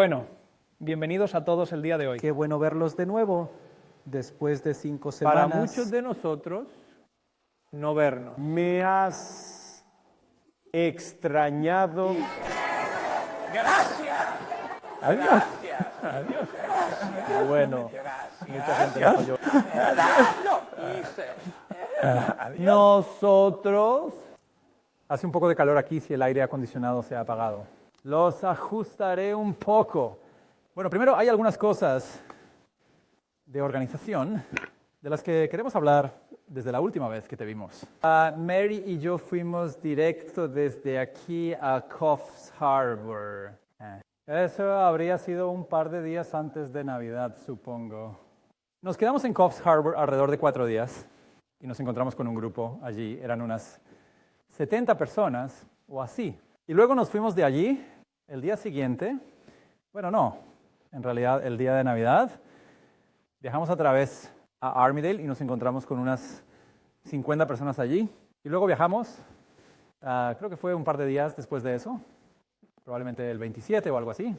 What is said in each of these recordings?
Bueno, bienvenidos a todos el día de hoy. Qué bueno verlos de nuevo después de 5 semanas. Para muchos de nosotros, no vernos. Me has extrañado. ¡Gracias! Adiós. ¡Gracias! Adiós. Bueno, mucha gente lo apoyó. Nosotros... Hace un poco de calor aquí si el aire acondicionado se ha apagado. Los ajustaré un poco. Bueno, primero hay algunas cosas de organización de las que queremos hablar desde la última vez que te vimos. Mary y yo fuimos directo desde aquí a Coffs Harbour. Eso habría sido un par de días antes de Navidad, supongo. Nos quedamos en Coffs Harbour alrededor de 4 días y nos encontramos con un grupo allí. Eran unas 70 personas o así. Y luego nos fuimos de allí el día siguiente. Bueno, no, en realidad el día de Navidad. Viajamos otra vez a Armidale y nos encontramos con unas 50 personas allí. Y luego viajamos, creo que fue un par de días después de eso, probablemente el 27 o algo así.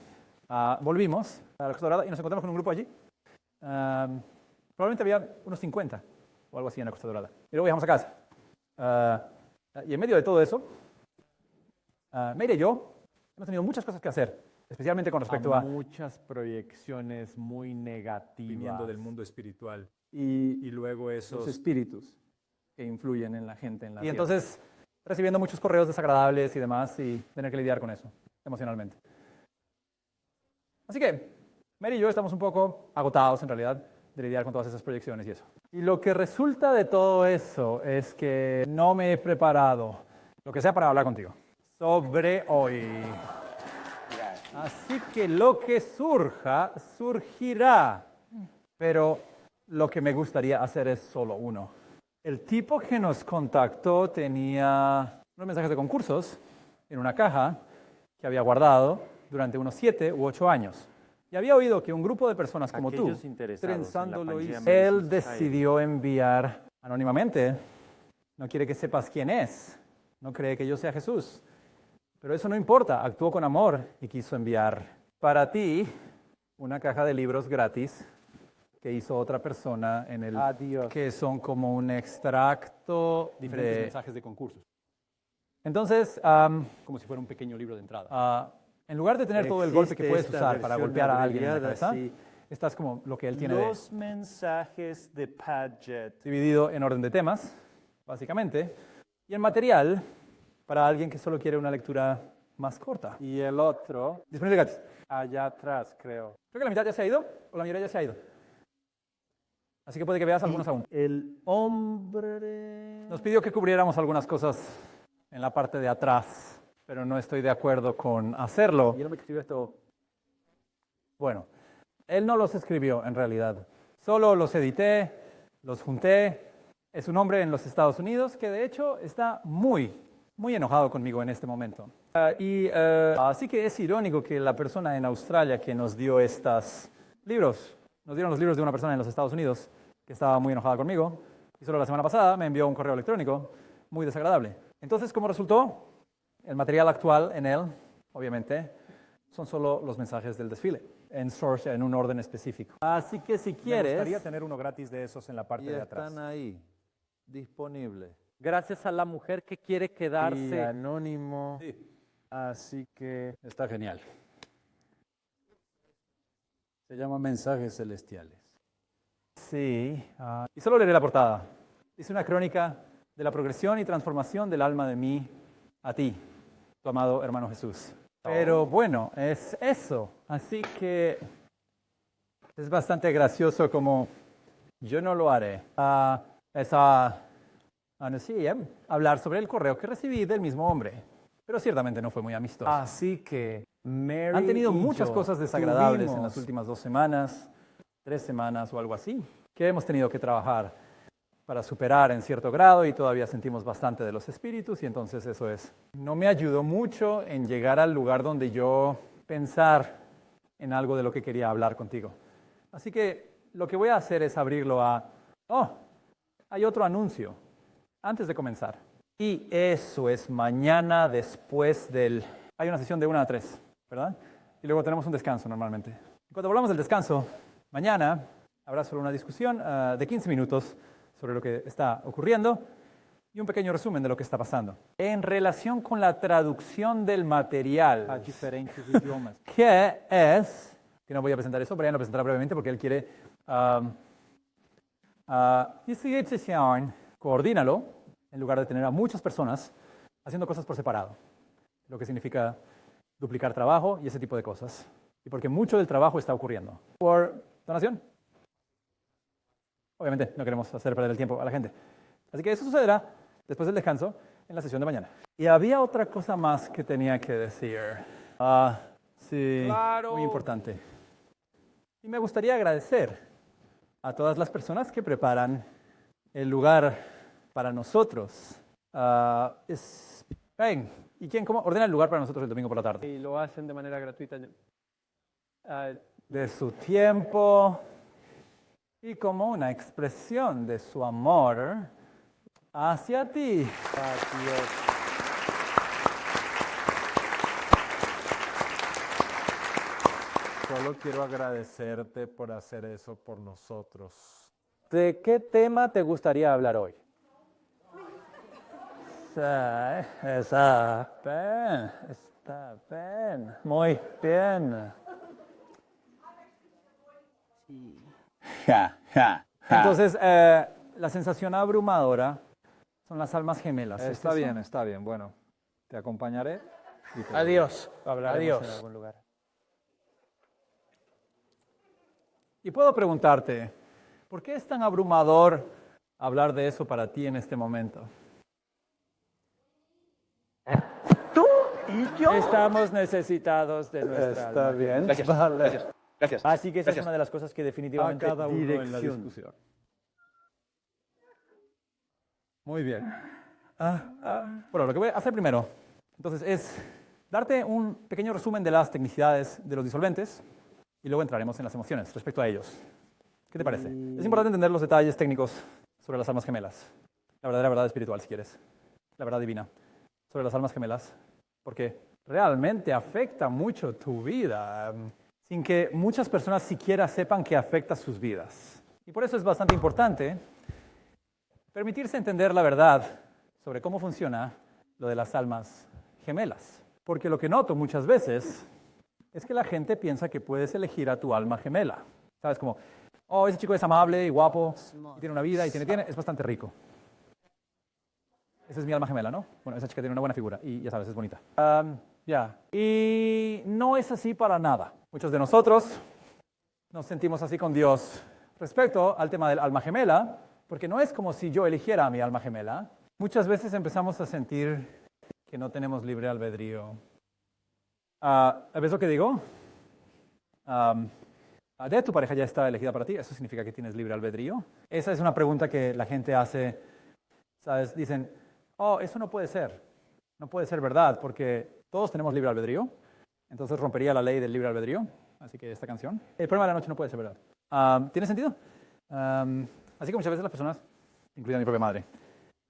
Volvimos a la Costa Dorada y nos encontramos con un grupo allí. Probablemente había unos 50 o algo así en la Costa Dorada. Y luego viajamos a casa. Y en medio de todo eso, Meire y yo hemos tenido muchas cosas que hacer, especialmente con respecto a muchas proyecciones muy negativas viniendo del mundo espiritual. y luego Los esos espíritus que influyen en la gente en la Y tierra. entonces, recibiendo muchos correos desagradables y demás, y tener que lidiar con eso emocionalmente. Así que, Mary y yo estamos un poco agotados, en realidad, de lidiar con todas esas proyecciones y eso. Y lo que resulta de todo eso es que no me he preparado, lo que sea para hablar contigo, sobre hoy. Así que lo que surja, surgirá. Pero lo que me gustaría hacer es solo uno. El tipo que nos contactó tenía unos mensajes de concursos en una caja que había guardado durante unos 7 u 8 años. Y había oído que un grupo de personas como tú, aquellos interesados en la trenzándolo y- Pangea él Medicine Society. decidió enviar anónimamente. No quiere que sepas quién es. No cree que yo sea Jesús. Pero eso no importa. Actuó con amor y quiso enviar para ti una caja de libros gratis que hizo otra persona en el... Adiós. que son como un extracto Diferentes de... mensajes de concursos. Entonces, Como si fuera un pequeño libro de entrada. en lugar de tener todo el golpe que Existe puedes esta usar para versión golpear a alguien en la abreviada, cabeza, sí. estás como lo que él tiene de Los mensajes de Padgett. dividido en orden de temas, básicamente, y en material para alguien que solo quiere una lectura más corta. Y el otro, Disponible gratis. allá atrás, creo. Creo que la mitad ya se ha ido, o la mayoría ya se ha ido. Así que puede que veas algunos aún. El hombre... Nos pidió que cubriéramos algunas cosas en la parte de atrás, pero no estoy de acuerdo con hacerlo. Y el hombre que escribió esto, Bueno, él no los escribió en realidad. Solo los edité, los junté. Es un hombre en los Estados Unidos que de hecho está muy enojado conmigo en este momento. Así que es irónico que la persona en Australia que nos dio estos libros, nos dieron los libros de una persona en los Estados Unidos que estaba muy enojada conmigo, y solo la semana pasada me envió un correo electrónico muy desagradable. Entonces, ¿cómo resultó? El material actual en él, obviamente, son solo los mensajes del desfile, en source, en un orden específico. Así que si me quieres... gustaría tener uno gratis de esos en la parte Y de atrás. están ahí, disponibles. Gracias a la mujer que quiere Y quedarse. anónimo. Así que Está genial. se llama Mensajes Celestiales. Sí, y solo leeré la portada. Dice una crónica de la progresión y transformación del alma de mí a ti, tu amado hermano Jesús. Pero bueno, es eso. Así que es bastante gracioso como yo no lo haré. Hablar sobre el correo que recibí del mismo hombre. Pero ciertamente no fue muy amistoso. Así que Mary Han tenido y muchas yo cosas desagradables en tuvimos las últimas 2 semanas, 3 semanas o algo así, que hemos tenido que trabajar para superar en cierto grado y todavía sentimos bastante de los espíritus y entonces eso es. No me ayudó mucho en llegar al lugar donde yo pensar en algo de lo que quería hablar contigo. Así que lo que voy a hacer es abrirlo a... Oh, hay otro anuncio antes de comenzar. Y eso es mañana después del... Hay una sesión de 1 a 3, ¿verdad? y luego tenemos un descanso normalmente. Cuando volvamos del descanso, mañana habrá solo una discusión de 15 minutos sobre lo que está ocurriendo y un pequeño resumen de lo que está pasando. En relación con la traducción del material, a diferentes idiomas. ¿qué es? Que no voy a presentar eso, Brian lo presentará brevemente porque él quiere. Coordínalo en lugar de tener a muchas personas haciendo cosas por separado, lo que significa duplicar trabajo y ese tipo de cosas. Y porque mucho del trabajo está ocurriendo. ¿Por donación? Obviamente no queremos hacer perder el tiempo a la gente. Así que eso sucederá después del descanso en la sesión de mañana. Y había otra cosa más que tenía que decir. Sí, Claro. muy importante. Y me gustaría agradecer a todas las personas que preparan el lugar para nosotros. Ven, ¿y quién cómo ordena el lugar para nosotros el domingo por la tarde? Y lo hacen de manera gratuita. De su tiempo y como una expresión de su amor hacia ti. Solo quiero agradecerte por hacer eso por nosotros. ¿De qué tema te gustaría hablar hoy? Está bien, muy bien. Entonces, la sensación abrumadora son las almas gemelas. ¿Es Está eso? bien, está bien. Bueno, te acompañaré. Y te Adiós. Hablaremos Adiós. en algún lugar. Y puedo preguntarte, ¿por qué es tan abrumador hablar de eso para ti en este momento? Tú y yo. Estamos necesitados de nuestra Está alma. bien. Gracias. Vale. Gracias. Gracias. Así que esa es Gracias. una de las cosas que A definitivamente cada uno en la dirección. discusión. Muy bien. Bueno, lo que voy a hacer primero, entonces, es darte un pequeño resumen de las tecnicidades de los disolventes y luego entraremos en las emociones respecto a ellos. ¿Qué te parece? Es importante entender los detalles técnicos sobre las almas gemelas. La verdadera verdad espiritual, si quieres. La verdad divina sobre las almas gemelas. Porque realmente afecta mucho tu vida, sin que muchas personas siquiera sepan que afecta sus vidas. Y por eso es bastante importante permitirse entender la verdad sobre cómo funciona lo de las almas gemelas. Porque lo que noto muchas veces es que la gente piensa que puedes elegir a tu alma gemela. ¿Sabes? Como, oh, ese chico es amable y guapo, y tiene una vida y es bastante rico. Esa es mi alma gemela, ¿no? Bueno, esa chica tiene una buena figura y ya sabes, es bonita. Y no es así para nada. Muchos de nosotros nos sentimos así con Dios respecto al tema del alma gemela, porque no es como si yo eligiera a mi alma gemela. Muchas veces empezamos a sentir que no tenemos libre albedrío. ¿Ves lo que digo? De tu pareja ya está elegida para ti, ¿eso significa que tienes libre albedrío? Esa es una pregunta que la gente hace, ¿sabes? Dicen, oh, eso no puede ser. No puede ser verdad, porque todos tenemos libre albedrío. Entonces rompería la ley del libre albedrío. Así que esta canción. El problema de la noche no puede ser verdad. ¿Tiene sentido? Así que muchas veces las personas, incluida mi propia madre,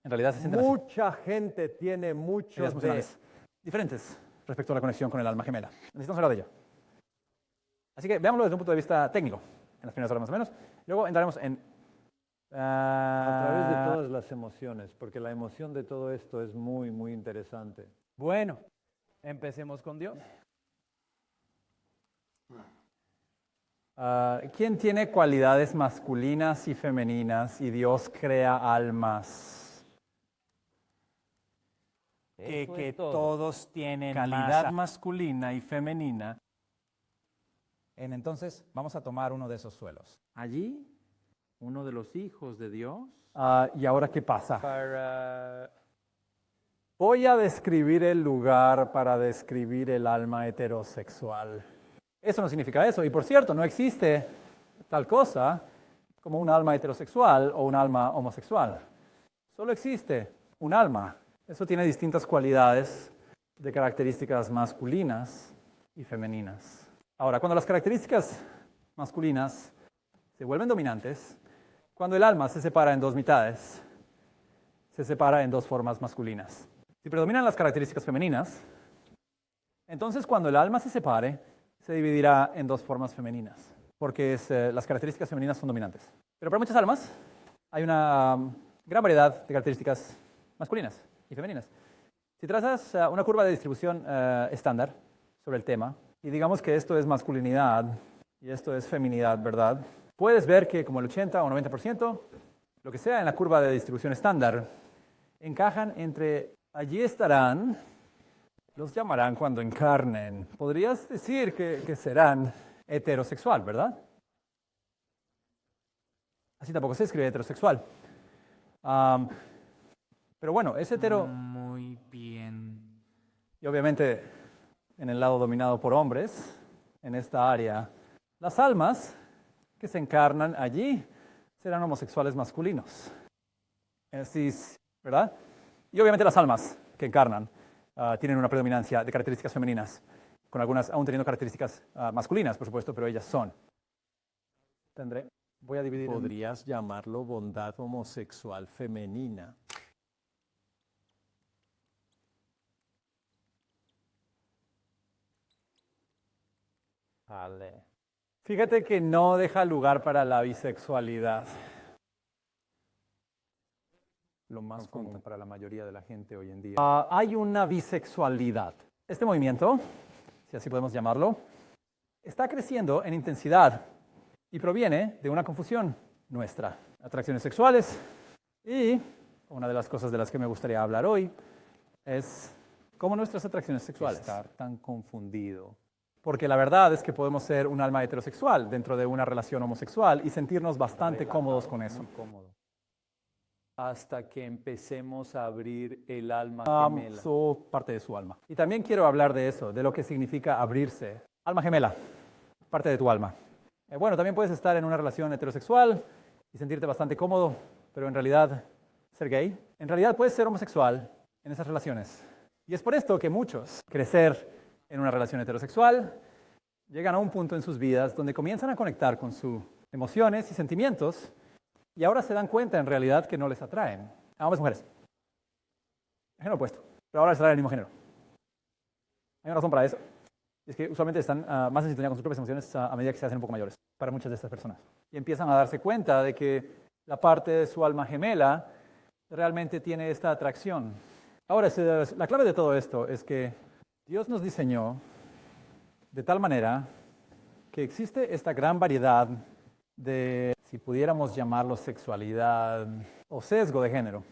en realidad se sienten así. Mucha gente tiene mucho Heridas emocionales diferentes respecto a la conexión con el alma gemela. Necesitamos hablar de ello. Así que veámoslo desde un punto de vista técnico, en las primeras horas más o menos. Luego entraremos en... a través de todas las emociones, porque la emoción de todo esto es muy, muy interesante. Bueno, empecemos con Dios. ¿Quién tiene cualidades masculinas y femeninas y Dios crea almas? Eso es todo. Todos tienen Calidad masa. masculina y femenina. Entonces, vamos a tomar uno de esos suelos. Allí, uno de los hijos de Dios. ¿Y ahora qué pasa? Para Voy a describir el lugar para describir el alma heterosexual. Eso no significa eso. Y por cierto, no existe tal cosa como un alma heterosexual o un alma homosexual. Solo existe un alma. Eso tiene distintas cualidades de características masculinas y femeninas. Ahora, cuando las características masculinas se vuelven dominantes, cuando el alma se separa en dos mitades, se separa en dos formas masculinas. Si predominan las características femeninas, entonces cuando el alma se separe, se dividirá en dos formas femeninas, porque las características femeninas son dominantes. Pero para muchas almas hay una gran variedad de características masculinas y femeninas. Si trazas una curva de distribución estándar sobre el tema, y digamos que esto es masculinidad y esto es feminidad, ¿verdad? Puedes ver que como el 80 o 90%, lo que sea en la curva de distribución estándar, encajan entre allí estarán, los llamarán cuando encarnen. Podrías decir que serán heterosexual, ¿verdad? Así tampoco se escribe heterosexual. Pero bueno, es hetero. Muy bien. Y obviamente en el lado dominado por hombres, en esta área, las almas que se encarnan allí serán homosexuales masculinos. ¿Verdad? Y obviamente las almas que encarnan tienen una predominancia de características femeninas, con algunas aún teniendo características masculinas, por supuesto, pero ellas son. Voy a dividir. Podrías llamarlo bondad homosexual femenina. Vale. Fíjate que no deja lugar para la bisexualidad. Lo más común para la mayoría de la gente hoy en día. Hay una bisexualidad. Este movimiento, si así podemos llamarlo, está creciendo en intensidad y proviene de una confusión nuestra. Atracciones sexuales y una de las cosas de las que me gustaría hablar hoy es cómo nuestras atracciones sexuales. Estar tan confundido. Porque la verdad es que podemos ser un alma heterosexual dentro de una relación homosexual y sentirnos bastante cómodos con eso. Hasta que empecemos a abrir el alma gemela. Parte de su alma. Y también quiero hablar de eso, de lo que significa abrirse. Alma gemela, parte de tu alma. Bueno, también puedes estar en una relación heterosexual y sentirte bastante cómodo, pero en realidad ser gay. En realidad puedes ser homosexual en esas relaciones. Y es por esto que muchos crecer en una relación heterosexual llegan a un punto en sus vidas donde comienzan a conectar con sus emociones y sentimientos y ahora se dan cuenta en realidad que no les atraen a hombres y mujeres. Género opuesto, pero ahora les atrae el mismo género. Hay una razón para eso. Y es que usualmente están más en sintonía con sus propias emociones a medida que se hacen un poco mayores para muchas de estas personas. Y empiezan a darse cuenta de que la parte de su alma gemela realmente tiene esta atracción. Ahora, la clave de todo esto es que Dios nos diseñó de tal manera que existe esta gran variedad de, si pudiéramos llamarlo sexualidad o sesgo de género.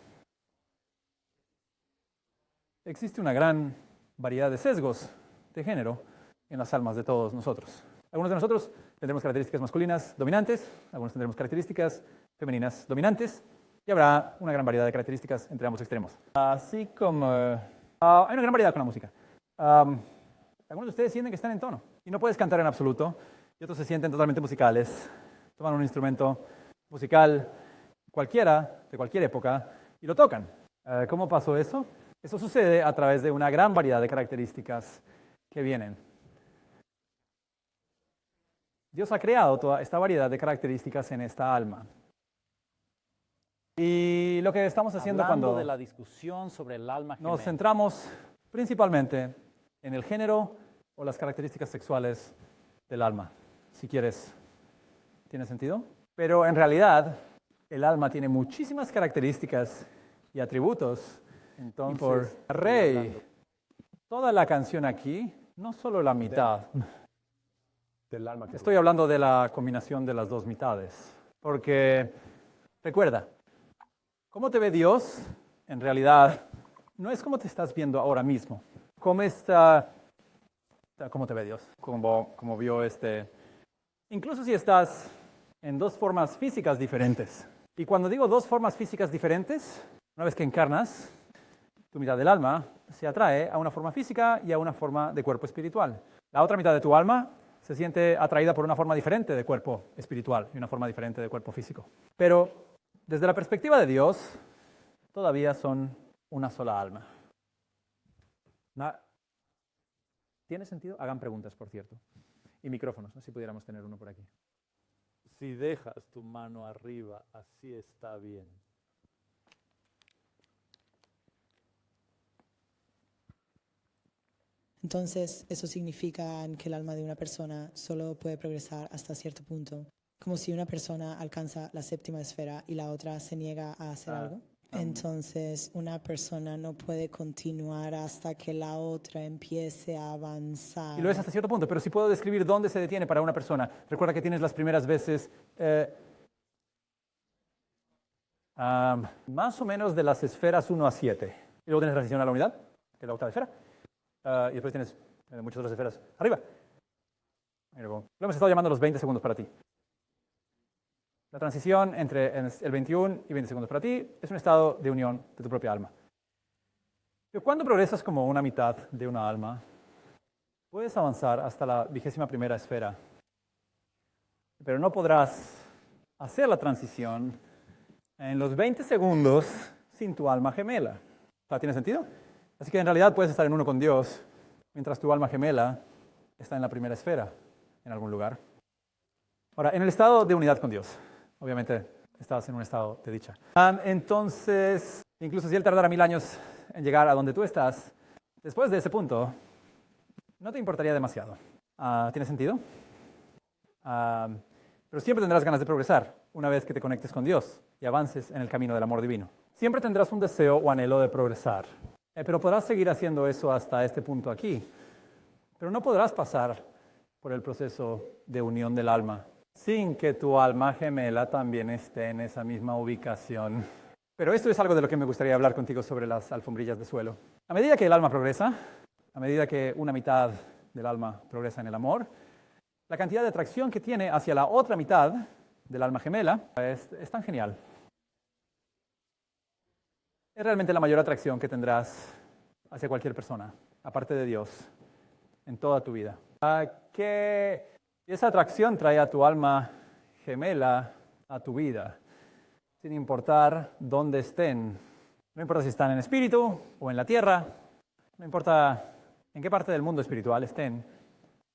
Existe una gran variedad de sesgos de género en las almas de todos nosotros. Algunos de nosotros tendremos características masculinas dominantes, algunos tendremos características femeninas dominantes, y habrá una gran variedad de características entre ambos extremos. Así como hay una gran variedad con la música. Algunos de ustedes sienten que están en tono y no puedes cantar en absoluto, y otros se sienten totalmente musicales. Toman un instrumento musical cualquiera, de cualquier época, y lo tocan. ¿Cómo pasó eso? Eso sucede a través de una gran variedad de características que vienen. Dios ha creado toda esta variedad de características en esta alma. Y lo que estamos haciendo cuando de la discusión sobre el alma gemela. nos centramos principalmente en el género o las características sexuales del alma, si quieres. ¿Tiene sentido? Pero en realidad, el alma tiene muchísimas características y atributos. Entonces, y por Rey, toda la canción aquí, no solo la mitad. Del alma que Estoy hablando de la combinación de las dos mitades. Porque, recuerda, cómo te ve Dios, en realidad, no es como te estás viendo ahora mismo. ¿Cómo te ve Dios? Como vio incluso si estás en dos formas físicas diferentes. Y cuando digo dos formas físicas diferentes, una vez que encarnas, tu mitad del alma se atrae a una forma física y a una forma de cuerpo espiritual. La otra mitad de tu alma se siente atraída por una forma diferente de cuerpo espiritual y una forma diferente de cuerpo físico. Pero desde la perspectiva de Dios, todavía son una sola alma. ¿Tiene sentido? Hagan preguntas, por cierto. Y micrófonos, ¿no? Si pudiéramos tener uno por aquí. Si dejas tu mano arriba, así está bien. Entonces, eso significa que el alma de una persona solo puede progresar hasta cierto punto. Como si una persona alcanza la séptima esfera y la otra se niega a hacer algo. Entonces, una persona no puede continuar hasta que la otra empiece a avanzar. Y lo es hasta cierto punto, pero si puedo describir dónde se detiene para una persona. Recuerda que tienes las primeras veces más o menos de las esferas 1 a 7. Y luego tienes transición a la unidad, que es la octava esfera. Y después tienes muchas otras esferas arriba. Lo hemos estado llamando los 20 segundos para ti. La transición entre el 21 y 20 segundos para ti es un estado de unión de tu propia alma. Pero cuando progresas como una mitad de una alma, puedes avanzar hasta la 21ª esfera. Pero no podrás hacer la transición en los 20 segundos sin tu alma gemela. ¿Tiene sentido? Así que en realidad puedes estar en uno con Dios mientras tu alma gemela está en la primera esfera, en algún lugar. Ahora, en el estado de unidad con Dios, obviamente estás en un estado de dicha. Entonces, incluso si Él tardara 1000 años en llegar a donde tú estás, después de ese punto, no te importaría demasiado. ¿Tiene sentido? Pero siempre tendrás ganas de progresar una vez que te conectes con Dios y avances en el camino del amor divino. Siempre tendrás un deseo o anhelo de progresar, pero podrás seguir haciendo eso hasta este punto aquí. Pero no podrás pasar por el proceso de unión del alma sin que tu alma gemela también esté en esa misma ubicación. Pero esto es algo de lo que me gustaría hablar contigo sobre las alfombrillas de suelo. A medida que el alma progresa, a medida que una mitad del alma progresa en el amor, la cantidad de atracción que tiene hacia la otra mitad del alma gemela es tan genial. Es realmente la mayor atracción que tendrás hacia cualquier persona, aparte de Dios, en toda tu vida. Que esa atracción trae a tu alma gemela a tu vida, sin importar dónde estén. No importa si están en espíritu o en la tierra, no importa en qué parte del mundo espiritual estén,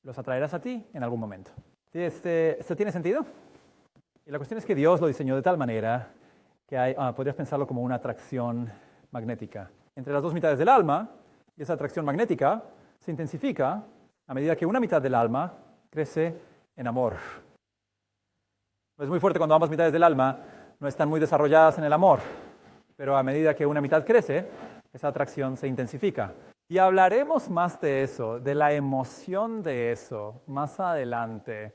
los atraerás a ti en algún momento. ¿Esto tiene sentido? Y la cuestión es que Dios lo diseñó de tal manera que podrías pensarlo como una atracción magnética entre las dos mitades del alma, y esa atracción magnética se intensifica a medida que una mitad del alma crece en amor. Es muy fuerte cuando ambas mitades del alma no están muy desarrolladas en el amor, pero a medida que una mitad crece, esa atracción se intensifica. Y hablaremos más de eso, de la emoción de eso, más adelante.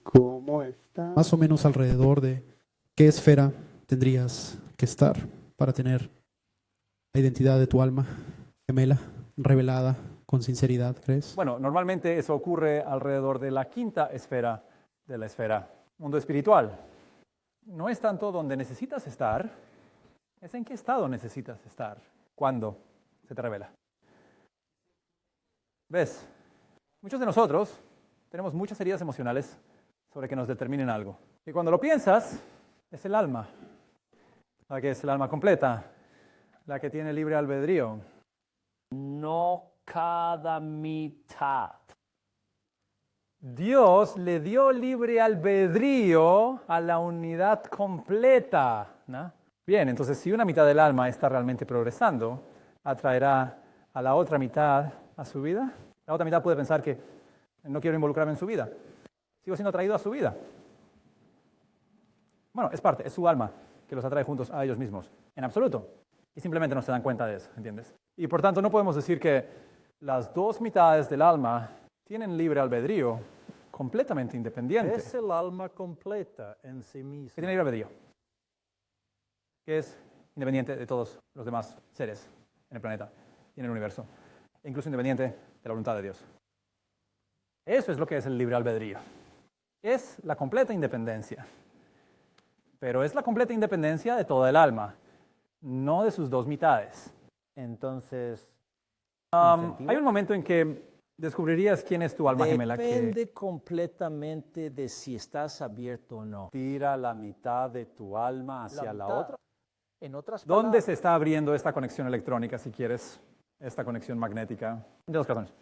¿Cómo está? Más o menos alrededor de qué esfera tendrías que estar para tener la identidad de tu alma gemela, revelada con sinceridad, ¿crees? Bueno, normalmente eso ocurre alrededor de la 5ª esfera de la esfera, mundo espiritual. No es tanto donde necesitas estar, es en qué estado necesitas estar, cuando se te revela. ¿Ves? Muchos de nosotros tenemos muchas heridas emocionales sobre que nos determinen algo. Y cuando lo piensas, es el alma, la que es el alma completa, la que tiene libre albedrío. No cada mitad. Dios le dio libre albedrío a la unidad completa, ¿no? Bien, entonces si una mitad del alma está realmente progresando, atraerá a la otra mitad a su vida. La otra mitad puede pensar que no quiero involucrarme en su vida. Sigo siendo atraído a su vida. Bueno, es su alma que los atrae juntos a ellos mismos, en absoluto. Y simplemente no se dan cuenta de eso, ¿entiendes? Y por tanto no podemos decir que las dos mitades del alma tienen libre albedrío completamente independiente. Es el alma completa en sí Que misma. tiene libre albedrío. Que es independiente de todos los demás seres en el planeta y en el universo. E incluso independiente de la voluntad de Dios. Eso es lo que es el libre albedrío. Es la completa independencia. Pero es la completa independencia de toda el alma, no de sus dos mitades. Entonces, Hay un momento en que descubrirías quién es tu alma gemela. depende completamente de si estás abierto o no. Tira la mitad de tu alma hacia la mitad. otra. En otras ¿Dónde palabras, se está abriendo esta conexión electrónica, si quieres, esta conexión magnética? De los corazones.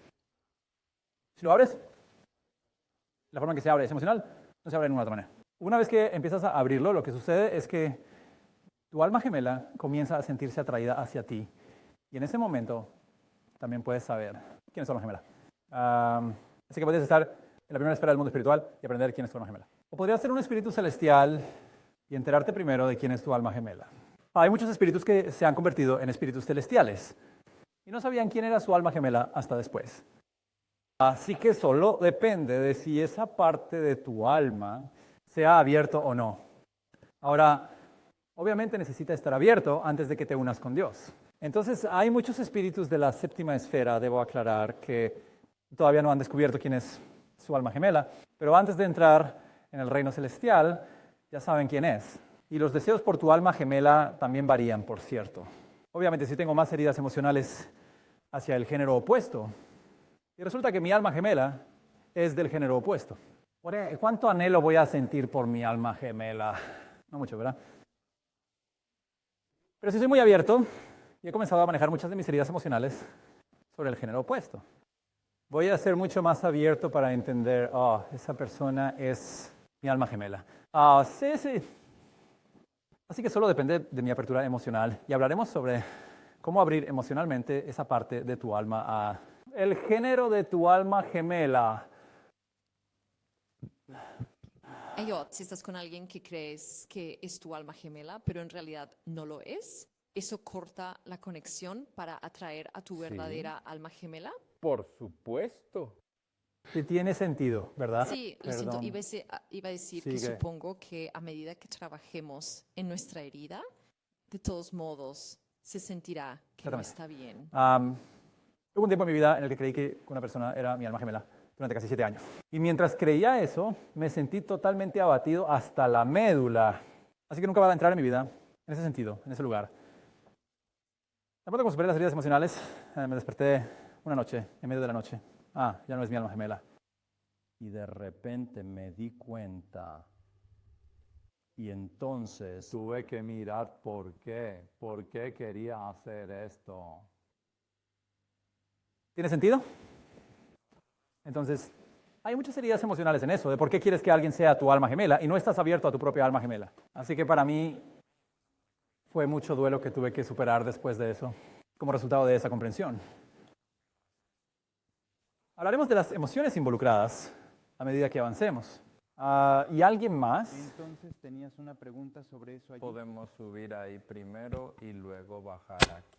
Si lo abres, la forma en que se abre es emocional, no se abre de ninguna otra manera. Una vez que empiezas a abrirlo, lo que sucede es que tu alma gemela comienza a sentirse atraída hacia ti Y en ese momento también puedes saber quién es tu alma gemela. Así que puedes estar en la primera esfera del mundo espiritual y aprender quién es tu alma gemela. O podrías ser un espíritu celestial y enterarte primero de quién es tu alma gemela. Hay muchos espíritus que se han convertido en espíritus celestiales y no sabían quién era su alma gemela hasta después. Así que solo depende de si esa parte de tu alma se ha abierto o no. Ahora, obviamente necesita estar abierto antes de que te unas con Dios. Entonces, hay muchos espíritus de la séptima esfera, debo aclarar, que todavía no han descubierto quién es su alma gemela, pero antes de entrar en el reino celestial, ya saben quién es. Y los deseos por tu alma gemela también varían, por cierto. Obviamente, si tengo más heridas emocionales hacia el género opuesto, y resulta que mi alma gemela es del género opuesto. ¿Cuánto anhelo voy a sentir por mi alma gemela? No mucho, ¿verdad? Pero si soy muy abierto y he comenzado a manejar muchas de mis heridas emocionales sobre el género opuesto, voy a ser mucho más abierto para entender, esa persona es mi alma gemela. Sí. Así que solo depende de mi apertura emocional y hablaremos sobre cómo abrir emocionalmente esa parte de tu alma a el género de tu alma gemela. Si estás con alguien que crees que es tu alma gemela, pero en realidad no lo es, ¿eso corta la conexión para atraer a tu verdadera alma gemela? Por supuesto. Sí, tiene sentido, ¿verdad? Sí, lo siento. Iba a decir que supongo que a medida que trabajemos en nuestra herida, de todos modos se sentirá que no está bien. Hubo un tiempo en mi vida en el que creí que una persona era mi alma gemela durante casi 7 años. Y mientras creía eso, me sentí totalmente abatido hasta la médula. Así que nunca va a entrar en mi vida en ese sentido, en ese lugar. De pronto, como superé las heridas emocionales, me desperté una noche, en medio de la noche. Ya no es mi alma gemela. Y de repente me di cuenta. Y entonces tuve que mirar por qué quería hacer esto. ¿Tiene sentido? Entonces, hay muchas heridas emocionales en eso, de por qué quieres que alguien sea tu alma gemela y no estás abierto a tu propia alma gemela. Así que para mí fue mucho duelo que tuve que superar después de eso, como resultado de esa comprensión. Hablaremos de las emociones involucradas a medida que avancemos. ¿Y alguien más? Entonces, ¿tenías una pregunta sobre eso allí? Podemos subir ahí primero y luego bajar aquí.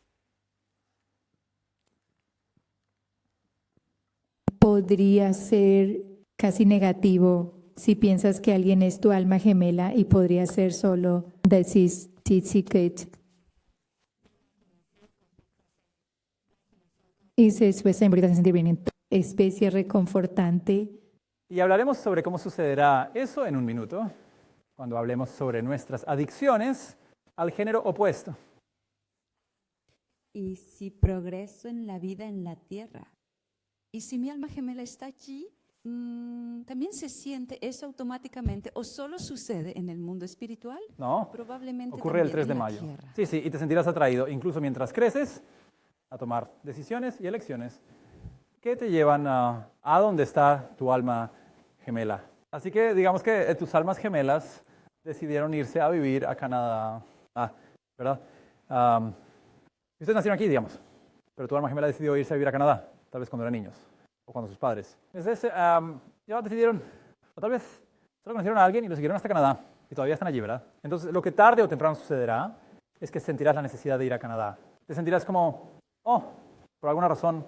Podría ser casi negativo si piensas que alguien es tu alma gemela y podría ser solo decís titsiket. Y después se empieza a sentir bien, especie reconfortante. Y hablaremos sobre cómo sucederá eso en un minuto, cuando hablemos sobre nuestras adicciones al género opuesto. Y si progreso en la vida en la tierra. Y si mi alma gemela está allí, ¿también se siente eso automáticamente o solo sucede en el mundo espiritual? No, probablemente ocurre el 3 de en la mayo. tierra. Sí, y te sentirás atraído, incluso mientras creces, a tomar decisiones y elecciones que te llevan a donde está tu alma gemela. Así que digamos que tus almas gemelas decidieron irse a vivir a Canadá, ¿verdad? Ustedes nacieron aquí, digamos, pero tu alma gemela decidió irse a vivir a Canadá, tal vez cuando eran niños, o cuando sus padres. Entonces, ya decidieron, o tal vez solo conocieron a alguien y lo siguieron hasta Canadá, y todavía están allí, ¿verdad? Entonces, lo que tarde o temprano sucederá es que sentirás la necesidad de ir a Canadá. Te sentirás como, por alguna razón,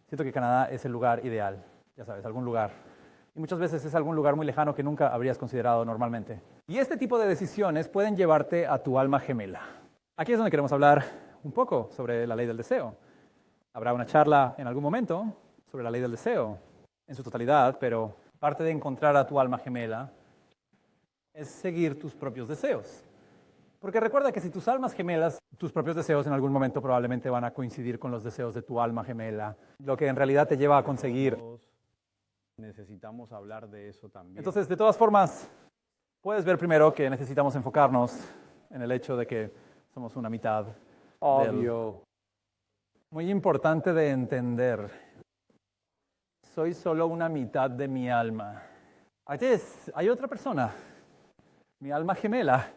siento que Canadá es el lugar ideal, ya sabes, algún lugar. Y muchas veces es algún lugar muy lejano que nunca habrías considerado normalmente. Y este tipo de decisiones pueden llevarte a tu alma gemela. Aquí es donde queremos hablar un poco sobre la ley del deseo. Habrá una charla en algún momento sobre la ley del deseo en su totalidad, pero parte de encontrar a tu alma gemela es seguir tus propios deseos. Porque recuerda que si tus almas gemelas, tus propios deseos en algún momento probablemente van a coincidir con los deseos de tu alma gemela, lo que en realidad te lleva a conseguir. Necesitamos hablar de eso también. Entonces, de todas formas, puedes ver primero que necesitamos enfocarnos en el hecho de que somos una mitad. Obvio. Muy importante de entender. Soy solo una mitad de mi alma. Hay otra persona, mi alma gemela,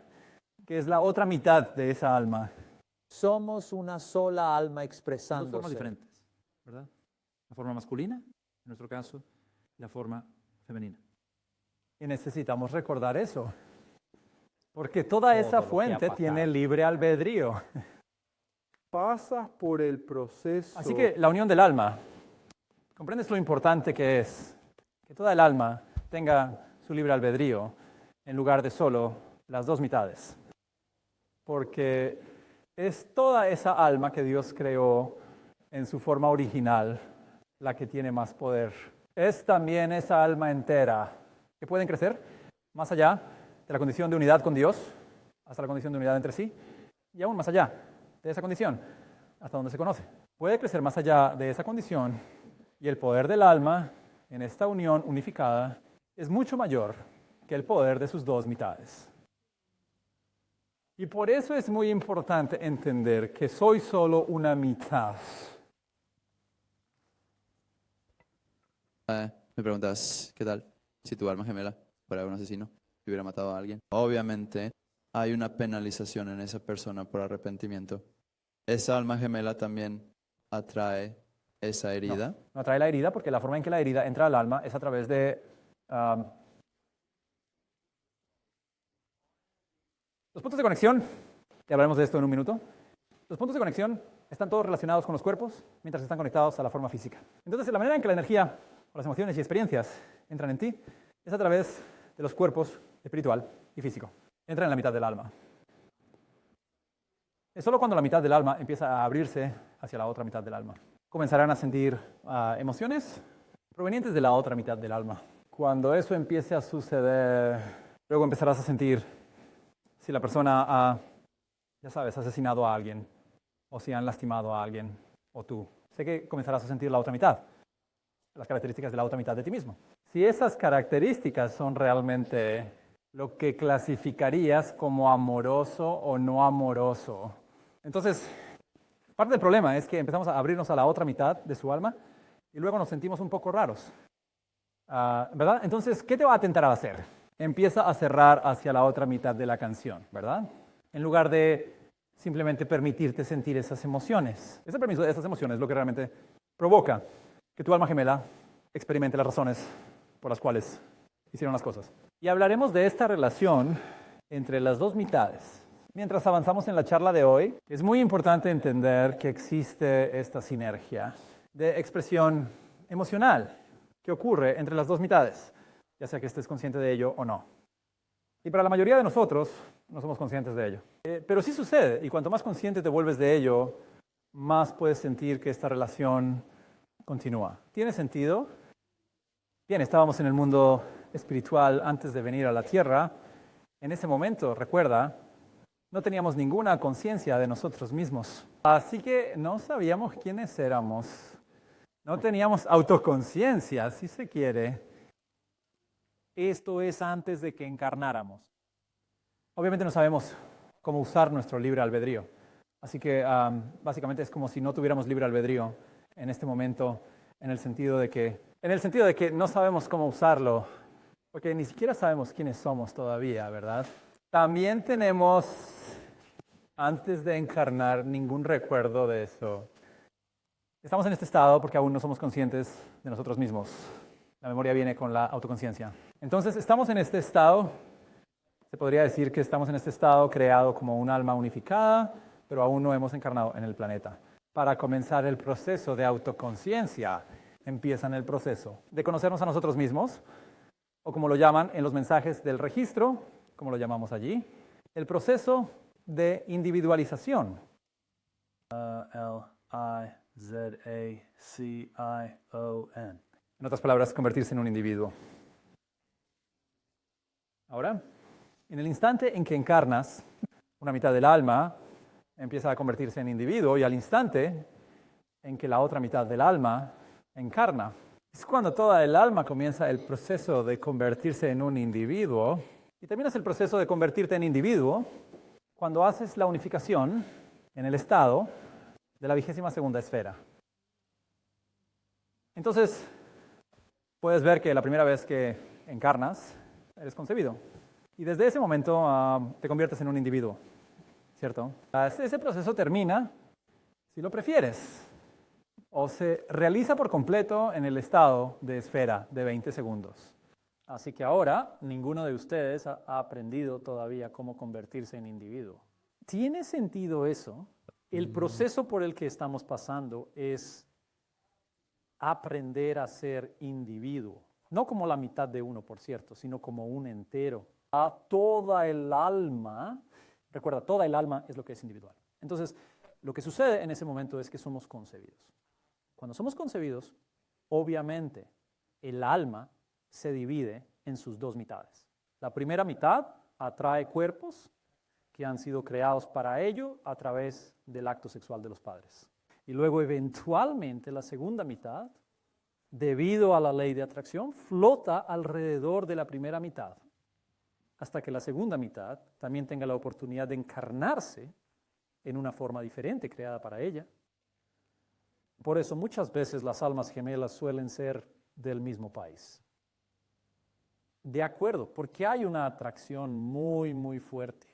que es la otra mitad de esa alma. Somos una sola alma Dos expresándose. formas diferentes, ¿verdad? La forma masculina, en nuestro caso, y la forma femenina. Y necesitamos recordar eso, porque toda esa fuente tiene libre albedrío. Pasas por el proceso. Así que la unión del alma, ¿comprendes lo importante que es? Que toda el alma tenga su libre albedrío en lugar de solo las dos mitades. Porque es toda esa alma que Dios creó en su forma original la que tiene más poder. Es también esa alma entera que pueden crecer más allá de la condición de unidad con Dios, hasta la condición de unidad entre sí, y aún más allá de esa condición, hasta donde se conoce. Puede crecer más allá de esa condición, y el poder del alma en esta unión unificada es mucho mayor que el poder de sus dos mitades. Y por eso es muy importante entender que soy solo una mitad. Me preguntas, ¿qué tal si tu alma gemela fuera un asesino y hubiera matado a alguien? Obviamente hay una penalización en esa persona por arrepentimiento. Esa alma gemela también atrae esa herida. No atrae la herida porque la forma en que la herida entra al alma es a través de los puntos de conexión. Y hablaremos de esto en un minuto. Los puntos de conexión están todos relacionados con los cuerpos mientras están conectados a la forma física. Entonces, la manera en que la energía o las emociones y experiencias entran en ti es a través de los cuerpos espiritual y físico. Entran en la mitad del alma. Es solo cuando la mitad del alma empieza a abrirse hacia la otra mitad del alma. Comenzarán a sentir emociones provenientes de la otra mitad del alma. Cuando eso empiece a suceder, luego empezarás a sentir si la persona ha, ya sabes, asesinado a alguien, o si han lastimado a alguien, o tú. Sé que comenzarás a sentir la otra mitad, las características de la otra mitad de ti mismo. Si esas características son realmente lo que clasificarías como amoroso o no amoroso, entonces, parte del problema es que empezamos a abrirnos a la otra mitad de su alma y luego nos sentimos un poco raros, ¿verdad? Entonces, ¿qué te va a tentar a hacer? Empieza a cerrar hacia la otra mitad de la canción, ¿verdad? En lugar de simplemente permitirte sentir esas emociones. Ese permiso de esas emociones es lo que realmente provoca que tu alma gemela experimente las razones por las cuales hicieron las cosas. Y hablaremos de esta relación entre las dos mitades. Mientras avanzamos en la charla de hoy, es muy importante entender que existe esta sinergia de expresión emocional que ocurre entre las dos mitades, ya sea que estés consciente de ello o no. Y para la mayoría de nosotros no somos conscientes de ello. Pero sí sucede, y cuanto más consciente te vuelves de ello, más puedes sentir que esta relación continúa. ¿Tiene sentido? Bien, estábamos en el mundo espiritual antes de venir a la tierra. En ese momento, recuerda, no teníamos ninguna conciencia de nosotros mismos. Así que no sabíamos quiénes éramos. No teníamos autoconciencia, si se quiere. Esto es antes de que encarnáramos. Obviamente no sabemos cómo usar nuestro libre albedrío. Así que básicamente es como si no tuviéramos libre albedrío en este momento, en el sentido de que no sabemos cómo usarlo, porque ni siquiera sabemos quiénes somos todavía, ¿verdad? También tenemos, antes de encarnar, ningún recuerdo de eso. Estamos en este estado porque aún no somos conscientes de nosotros mismos. La memoria viene con la autoconciencia. Entonces, estamos en este estado, se podría decir que estamos en este estado creado como un alma unificada, pero aún no hemos encarnado en el planeta. Para comenzar el proceso de autoconciencia, empiezan el proceso de conocernos a nosotros mismos, o como lo llaman en los mensajes del registro, como lo llamamos allí, el proceso de individualización. L-I-Z-A-C-I-O-N. En otras palabras, convertirse en un individuo. Ahora, en el instante en que encarnas, una mitad del alma empieza a convertirse en individuo, y al instante en que la otra mitad del alma encarna, es cuando toda el alma comienza el proceso de convertirse en un individuo. Y terminas el proceso de convertirte en individuo cuando haces la unificación en el estado de la 22ª esfera. Entonces, puedes ver que la primera vez que encarnas, eres concebido. Y desde ese momento te conviertes en un individuo. ¿cierto? Ese proceso termina, si lo prefieres, o se realiza por completo en el estado de esfera de 20 segundos. Así que ahora ninguno de ustedes ha aprendido todavía cómo convertirse en individuo. ¿Tiene sentido eso? El proceso por el que estamos pasando es aprender a ser individuo. No como la mitad de uno, por cierto, sino como un entero. A toda el alma, recuerda, toda el alma es lo que es individual. Entonces, lo que sucede en ese momento es que somos concebidos. Cuando somos concebidos, obviamente, el alma se divide en sus dos mitades. La primera mitad atrae cuerpos que han sido creados para ello a través del acto sexual de los padres. Y luego, eventualmente, la segunda mitad, debido a la ley de atracción, flota alrededor de la primera mitad, hasta que la segunda mitad también tenga la oportunidad de encarnarse en una forma diferente creada para ella. Por eso muchas veces las almas gemelas suelen ser del mismo país. De acuerdo, porque hay una atracción muy, muy fuerte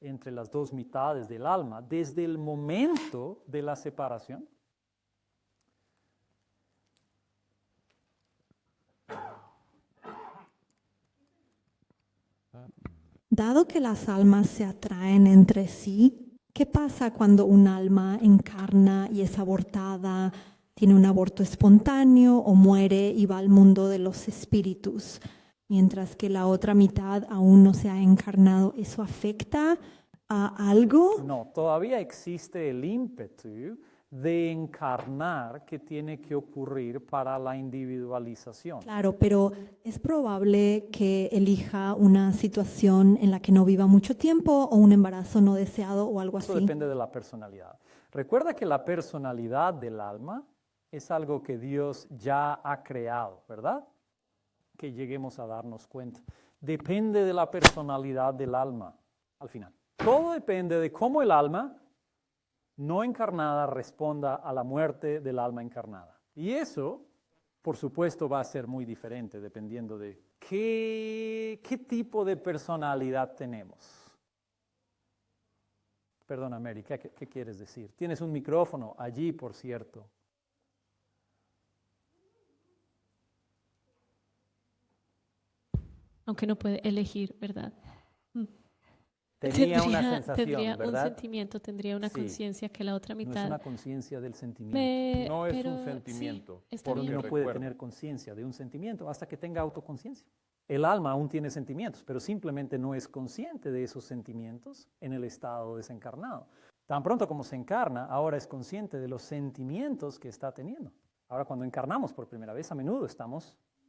entre las dos mitades del alma desde el momento de la separación. Dado que las almas se atraen entre sí, ¿qué pasa cuando un alma encarna y es abortada, tiene un aborto espontáneo o muere y va al mundo de los espíritus, mientras que la otra mitad aún no se ha encarnado? ¿Eso afecta a algo? No, todavía existe el ímpetu de encarnar que tiene que ocurrir para la individualización. Claro, pero es probable que elija una situación en la que no viva mucho tiempo o un embarazo no deseado o algo así. Eso depende de la personalidad. Recuerda que la personalidad del alma es algo que Dios ya ha creado, ¿verdad? Que lleguemos a darnos cuenta. Depende de la personalidad del alma al final. Todo depende de cómo el alma no encarnada responda a la muerte del alma encarnada. Y eso, por supuesto, va a ser muy diferente dependiendo de qué tipo de personalidad tenemos. Perdona, Mary, ¿qué quieres decir? Tienes un micrófono allí, por cierto. Aunque no puede elegir, ¿verdad? Tendría una sensación, tendría ¿verdad? un sentimiento, tendría una conciencia que la otra mitad. No es una conciencia del sentimiento. No es un sentimiento. Sí, está Porque bien. no puede tener conciencia de un sentimiento hasta que tenga autoconciencia. El alma aún tiene sentimientos, pero simplemente no es consciente de esos sentimientos en el estado desencarnado. Tan pronto como se encarna, ahora es consciente de los sentimientos que está teniendo. Ahora, cuando encarnamos por primera vez, a menudo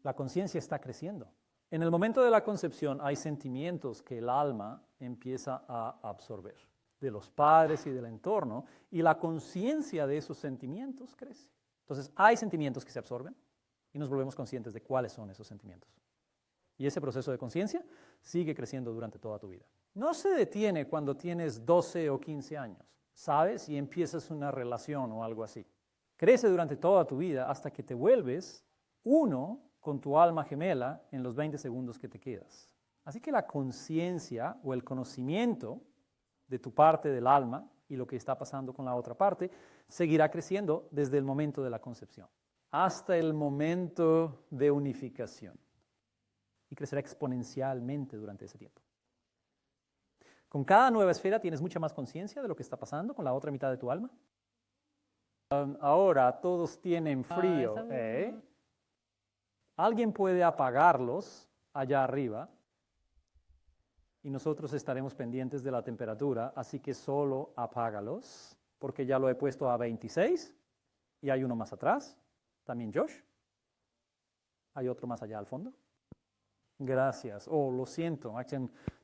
la conciencia está creciendo. En el momento de la concepción hay sentimientos que el alma empieza a absorber de los padres y del entorno, y la conciencia de esos sentimientos crece. Entonces, hay sentimientos que se absorben y nos volvemos conscientes de cuáles son esos sentimientos. Y ese proceso de conciencia sigue creciendo durante toda tu vida. No se detiene cuando tienes 12 o 15 años, ¿sabes? Y empiezas una relación o algo así. Crece durante toda tu vida hasta que te vuelves uno con tu alma gemela en los 20 segundos que te quedas. Así que la conciencia o el conocimiento de tu parte del alma y lo que está pasando con la otra parte seguirá creciendo desde el momento de la concepción hasta el momento de unificación. Y crecerá exponencialmente durante ese tiempo. Con cada nueva esfera tienes mucha más conciencia de lo que está pasando con la otra mitad de tu alma. Ahora todos tienen frío. Alguien puede apagarlos allá arriba y nosotros estaremos pendientes de la temperatura, así que solo apágalos, porque ya lo he puesto a 26 y hay uno más atrás. También Josh. Hay otro más allá al fondo. Gracias. Oh, lo siento.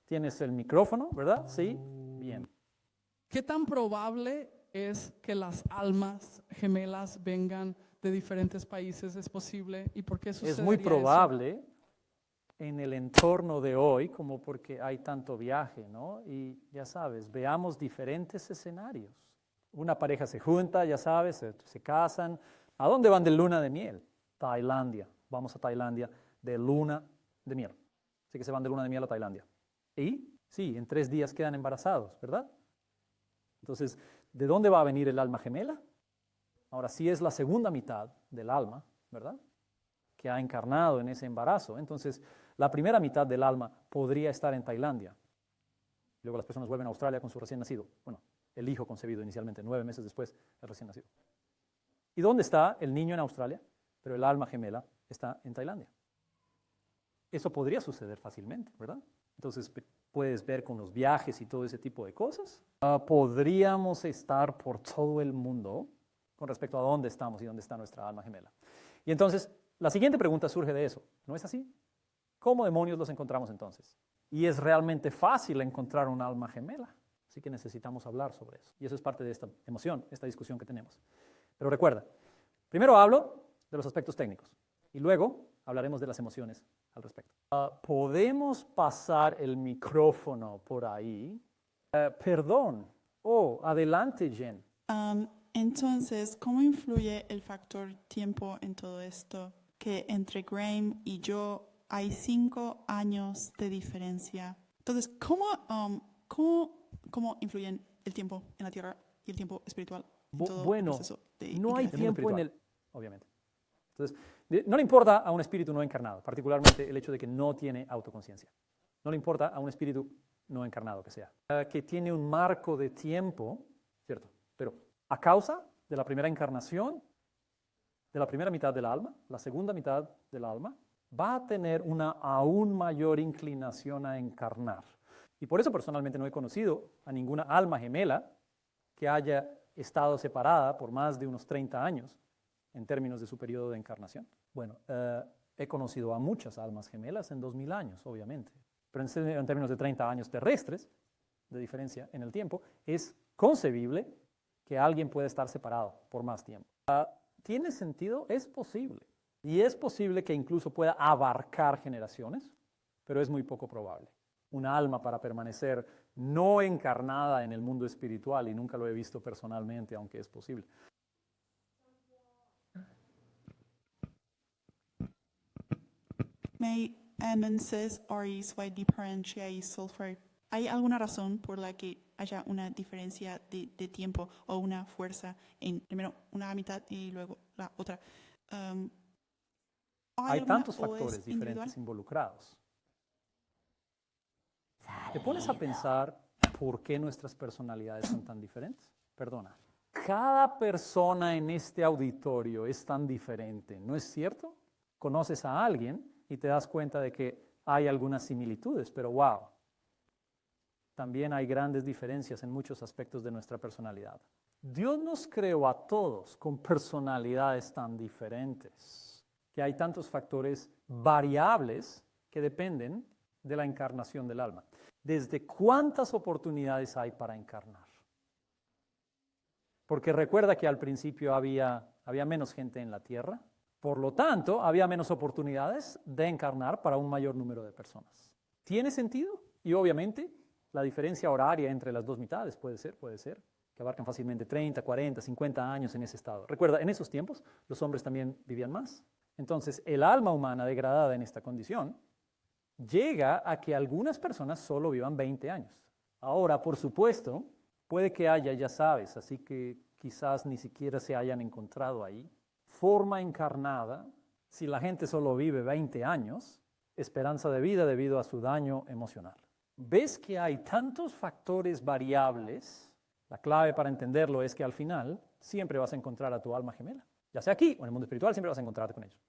Tienes el micrófono, ¿verdad? Sí. Bien. ¿Qué tan probable es que las almas gemelas vengan de diferentes países? ¿Es posible? ¿Y por qué sucedería Es muy probable eso? En el entorno de hoy, como porque hay tanto viaje, ¿no? Y ya sabes, veamos diferentes escenarios. Una pareja se junta, ya sabes, se casan. ¿A dónde van de luna de miel? Tailandia. Vamos a Tailandia de luna de miel. Así que se van de luna de miel a Tailandia. Y Sí, en 3 días quedan embarazados, ¿verdad? Entonces, ¿de dónde va a venir el alma gemela? Ahora, si es la segunda mitad del alma, ¿verdad?, que ha encarnado en ese embarazo, entonces la primera mitad del alma podría estar en Tailandia. Luego las personas vuelven a Australia con su recién nacido. Bueno, el hijo concebido inicialmente, 9 meses después, el recién nacido. ¿Y dónde está el niño en Australia? Pero el alma gemela está en Tailandia. Eso podría suceder fácilmente, ¿verdad? Entonces puedes ver con los viajes y todo ese tipo de cosas. Podríamos estar por todo el mundo con respecto a dónde estamos y dónde está nuestra alma gemela. Y entonces, la siguiente pregunta surge de eso, ¿no es así? ¿Cómo demonios los encontramos entonces? Y es realmente fácil encontrar un alma gemela, así que necesitamos hablar sobre eso. Y eso es parte de esta emoción, esta discusión que tenemos. Pero recuerda, primero hablo de los aspectos técnicos y luego hablaremos de las emociones al respecto. ¿Podemos pasar el micrófono por ahí? Perdón. Adelante, Jen. Entonces, ¿cómo influye el factor tiempo en todo esto? Que entre Graham y yo hay 5 años de diferencia. Entonces, ¿cómo influyen el tiempo en la Tierra y el tiempo espiritual en todo el proceso de no hay integración? tiempo en el... Obviamente. Entonces, no le importa a un espíritu no encarnado, particularmente el hecho de que no tiene autoconciencia. No le importa a un espíritu no encarnado que sea. Que tiene un marco de tiempo, ¿cierto? Pero a causa de la primera encarnación, de la primera mitad del alma, la segunda mitad del alma, va a tener una aún mayor inclinación a encarnar. Y por eso personalmente no he conocido a ninguna alma gemela que haya estado separada por más de unos 30 años en términos de su periodo de encarnación. Bueno, he conocido a muchas almas gemelas en 2000 años, obviamente, pero en términos de 30 años terrestres, de diferencia en el tiempo, es concebible que alguien pueda estar separado por más tiempo. ¿Tiene sentido? Es posible. Y es posible que incluso pueda abarcar generaciones, pero es muy poco probable. Una alma para permanecer no encarnada en el mundo espiritual, y nunca lo he visto personalmente, aunque es posible. ¿Hay alguna razón por la que haya una diferencia de tiempo o una fuerza en primero una mitad y luego la otra? Hay tantos factores diferentes involucrados. ¿Te pones a pensar por qué nuestras personalidades son tan diferentes? Perdona. Cada persona en este auditorio es tan diferente, ¿no es cierto? Conoces a alguien y te das cuenta de que hay algunas similitudes, pero wow, también hay grandes diferencias en muchos aspectos de nuestra personalidad. Dios nos creó a todos con personalidades tan diferentes, que hay tantos factores variables que dependen de la encarnación del alma. ¿Desde cuántas oportunidades hay para encarnar? Porque recuerda que al principio había menos gente en la tierra, por lo tanto, había menos oportunidades de encarnar para un mayor número de personas. ¿Tiene sentido? Y obviamente, la diferencia horaria entre las dos mitades puede ser, que abarcan fácilmente 30, 40, 50 años en ese estado. Recuerda, en esos tiempos los hombres también vivían más. Entonces, el alma humana degradada en esta condición llega a que algunas personas solo vivan 20 años. Ahora, por supuesto, puede que haya, ya sabes, así que quizás ni siquiera se hayan encontrado ahí, forma encarnada, si la gente solo vive 20 años, esperanza de vida debido a su daño emocional. ¿Ves que hay tantos factores variables? La clave para entenderlo es que al final siempre vas a encontrar a tu alma gemela. Ya sea aquí o en el mundo espiritual, siempre vas a encontrarte con ellos.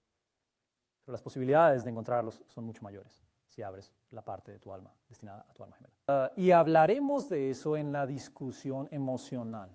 Pero las posibilidades de encontrarlos son mucho mayores si abres la parte de tu alma destinada a tu alma gemela. Y hablaremos de eso en la discusión emocional.